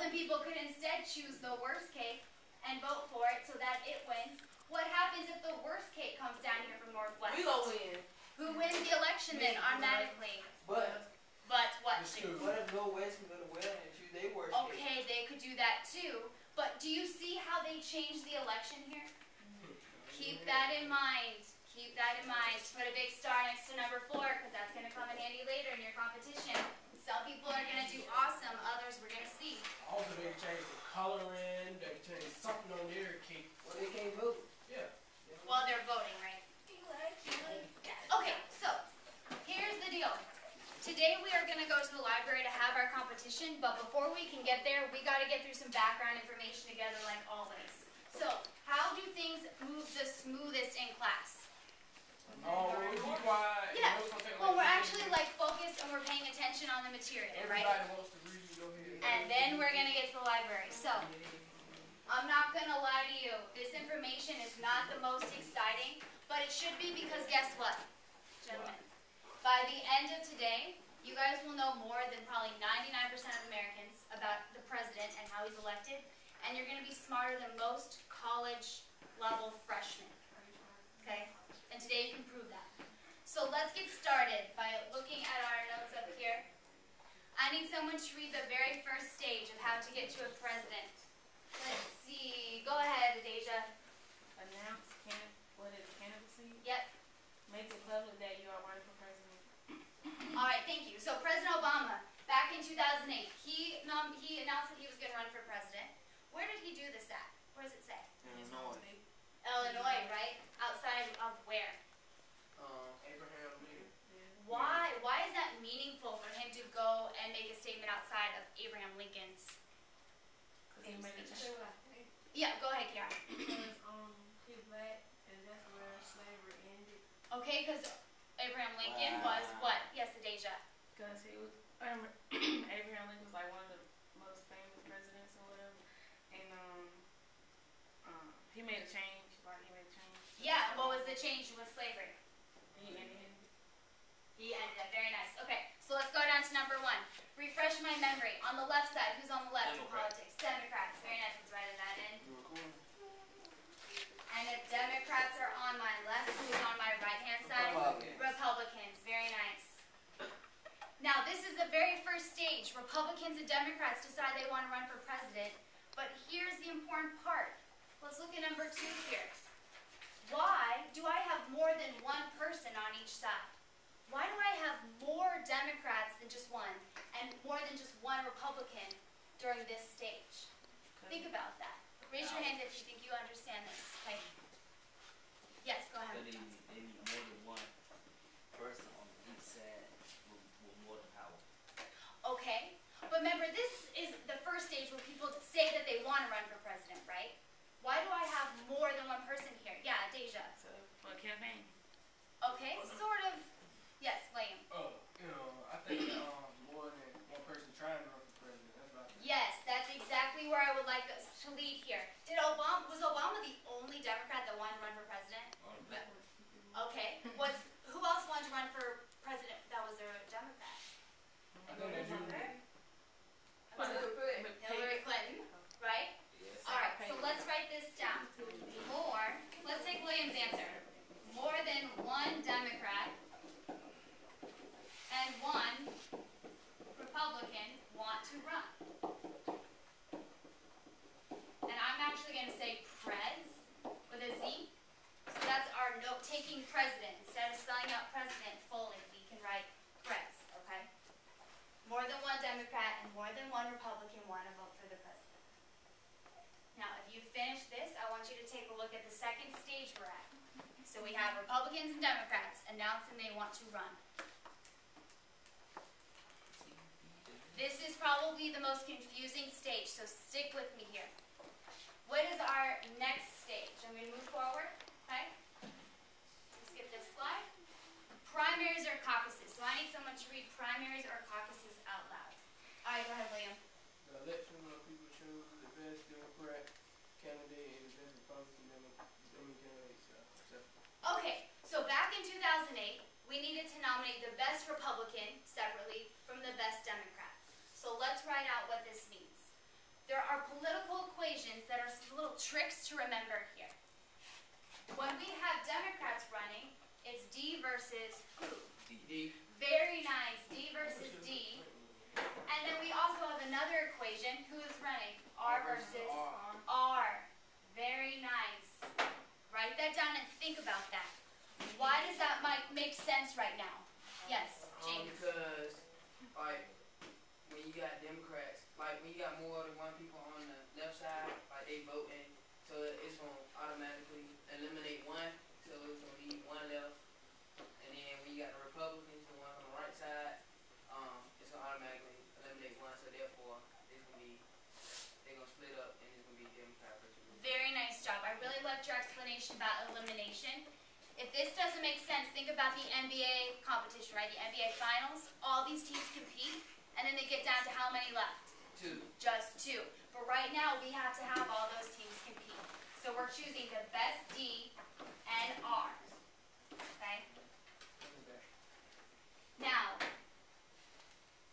Some people could instead choose the worst cake and vote for it so that it wins. What happens if the worst cake comes down here from Northwest? We gonna win. Who wins the election then automatically? But what? what if Northwest can go to Well and choose their worst cake? Okay, they could do that too. But do you see how they changed the election here? Keep that in mind. Keep that in mind. Put a big star next to number 4 because that's going to come in handy later in your competition. Some people are going to do awesome. Others we're going to see. Also, they can change the coloring. They can change something on their cake. Well, they can't vote. Yeah. Well, they're voting, right? Okay, so here's the deal. Today we are going to go to the library to have our competition, but before we can get there, we got to get through some background information together like always. So, how do things move the smoothest in class? Oh, we'll be quiet. Yeah, well, we're actually like focused and we're paying attention on the material, right? Everybody wants to read, go ahead. And then we're going to get to the library. So, I'm not going to lie to you. This information is not the most exciting, but it should be because guess what, gentlemen? By the end of today, you guys will know more than probably 99% of Americans about the president and how he's elected, and you're going to be smarter than most college-level freshmen. Okay? And today you can prove that. So let's get started by looking at our notes up here. I need someone to read the very first stage of how to get to a president. Let's see. Go ahead, Adeja. Announce candidacy. Yep. Make it public that you are running for president. All right, thank you. So President Obama, back in 2008, he announced that he was going to run for president. Where did he do this at? Where does it say? Illinois. Illinois, right? Outside of where? Abraham Lincoln. Why? Why is that meaningful for him to go and make a statement outside of Abraham Lincoln's? He made a change. Yeah, go ahead, Kiara. Because he's black, and that's where slavery ended. Okay, because Abraham Lincoln was what? Yes, Adeja. Because he was Abraham Lincoln was like one of the most famous presidents or whatever, and he made a change. Like he made a change. Yeah. What was the change with slavery? He ended it. He ended it. Very nice. Okay, so let's go down to number 1. Refresh my memory. On the left side, who's on the left in politics? Democrats. Very nice. Let's write that in. And if Democrats are on my left, who's on my right-hand side? Republicans. Very nice. Now, this is the very first stage. Republicans and Democrats decide they want to run for president. But here's the important part. Let's look at number 2 here. Why do I have more than one person on each side? Why do I have more Democrats than just one and more than just one Republican during this stage? Think about that. Raise your hand if you think you understand this. Okay. Yes, go ahead. They need more than one person on each side with more than power. Okay. But remember, this is the first stage where people say that they want to run for president, right? Why do I have more than one person here? Yeah, Deja. So for a campaign. Okay, sort of. Yes, William. Oh, I think more than one person trying to run for president. That's right. Yes, that's exactly where I would like us to lead here. Was Obama the only Democrat that wanted to run for president? Okay. Who else wanted to run for president that was a Democrat? I think that's you. Hillary Clinton, right? Yes. All right, so let's write this down. Let's take William's answer. More than one Democrat and one Republican want to run. And I'm actually going to say Prez with a Z. So that's our note-taking president. Instead of spelling out president fully, we can write Prez, okay? More than one Democrat and more than one Republican want to vote for the president. Now, if you finish this, I want you to take a look at the second stage we're at. So we have Republicans and Democrats announcing they want to run. This is probably the most confusing stage, so stick with me here. What is our next stage? I'm going to move forward, okay? Let's get this slide. Primaries or caucuses. So I need someone to read primaries or caucuses out loud. All right, go ahead, William. The election where people choose the best Democrat candidate and the best Republican candidate. Okay, so back in 2008, we needed to nominate the best Republican separately from the best Democrat. So let's write out what this means. there are political equations that are little tricks to remember here. When we have Democrats running, it's D versus who? D. Very nice, D versus D. And then we also have another equation. Who is running? R versus R. Very nice. Write that down and think about that. Why does that make sense right now? Yes, James. Because, like, when you got Democrats, like, when you got more than one people on the left side, like, they voting, so it's going to automatically eliminate one, so it's going to leave one left. And then when you got the Republicans, the one on the right side, it's going to automatically eliminate one, so therefore, it's going to be, they're going to split up, and it's going to be Democrat versus Republican. Very nice job. I really liked your explanation about elimination. If this doesn't make sense, think about the NBA competition, right? The NBA finals. All these teams compete, and then they get down to how many left? 2. Just 2. But right now, we have to have all those teams compete. So we're choosing the best D and R. Okay? Now,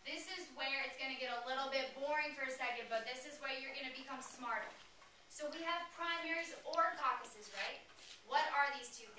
this is where it's going to get a little bit boring for a second, but this is where you're going to become smarter. So we have primaries or caucuses, right? What are these two things?